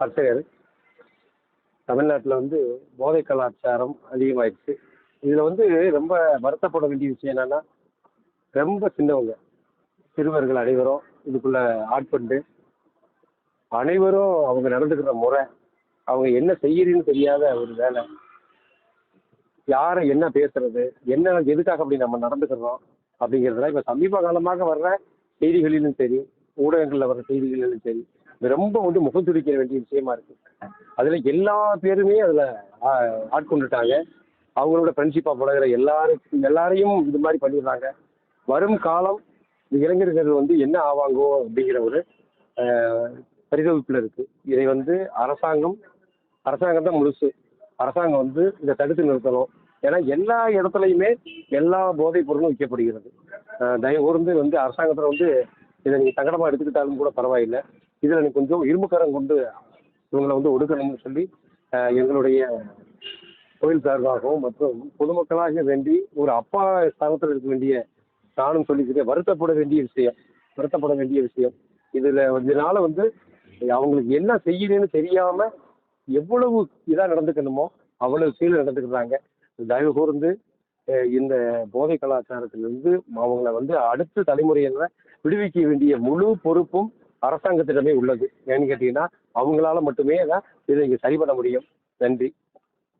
அர்ச்சகர். தமிழ்நாட்டில் வந்து போதை கலாச்சாரம் அதிகமாயிடுச்சு. இதில் வந்து ரொம்ப வருத்தப்பட வேண்டிய விஷயம் என்னன்னா, ரொம்ப சின்னவங்க, சிறுவர்கள் அனைவரும் இதுக்குள்ள ஆட்பட்டு, அனைவரும் அவங்க நடந்துக்கிற முறை, அவங்க என்ன செய்யறதுன்னு தெரியாத ஒரு வேலை, யாரை என்ன பேசுறது, என்ன எதுக்காக அப்படி நம்ம நடந்துக்கிறோம் அப்படிங்கிறதுலாம் இப்போ சமீப காலமாக வர்ற செய்திகளிலும் சரி, ஊடகங்களில் வர்ற செய்திகளிலும் சரி, இது ரொம்ப வந்து முகம் சுளிக்க வேண்டிய விஷயமா இருக்கு. அதுல எல்லா பேருமே அதுல ஆட்கொண்டுட்டாங்க. அவங்களோட ஃப்ரெண்ட்ஷிப்பா பழகுற எல்லாரையும் இது மாதிரி பண்ணிடுறாங்க. வரும் காலம் இந்த இளைஞர்கள் வந்து என்ன ஆவாங்கோ அப்படிங்கிற ஒரு பரிதவிப்புல இருக்கு. இதை வந்து அரசாங்கம் தான் முழுசு. அரசாங்கம் வந்து இதை தடுத்து நிறுத்தணும். ஏன்னா எல்லா இடத்துலையுமே எல்லா போதைப் பொருளும் விற்கப்படுகிறது. தயவு கூர்ந்து வந்து அரசாங்கத்தில் வந்து இதை நீங்கள் சங்கடமாக எடுத்துக்கிட்டாலும் கூட பரவாயில்லை. இதில் நீ கொஞ்சம் இரும்புக்கரம் கொண்டு இவங்களை வந்து ஒடுக்கணும்னு சொல்லி எங்களுடைய கோயில் சார்பாகவும் மற்றும் பொதுமக்களாக வேண்டி ஒரு அப்பா ஸ்தானத்தில் இருக்க வேண்டிய நானும் சொல்லிக்கிறேன். வருத்தப்பட வேண்டிய விஷயம். இதனால வந்து அவங்களுக்கு என்ன செய்யுதுன்னு தெரியாம எவ்வளவு இதா நடந்துக்கணுமோ அவ்வளவு கீழே நடந்துக்கிறாங்க. தயவு கூர்ந்து இந்த போதை கலாச்சாரத்திலிருந்து அவங்கள வந்து அடுத்த தலைமுறையினரை விடுவிக்க வேண்டிய முழு பொறுப்பும் அரசாங்கத்திடமே உள்ளது. ஏன்னு கேட்டீங்கன்னா அவங்களால மட்டுமே தான் இதை இங்க சரி பண்ண முடியும். நன்றி.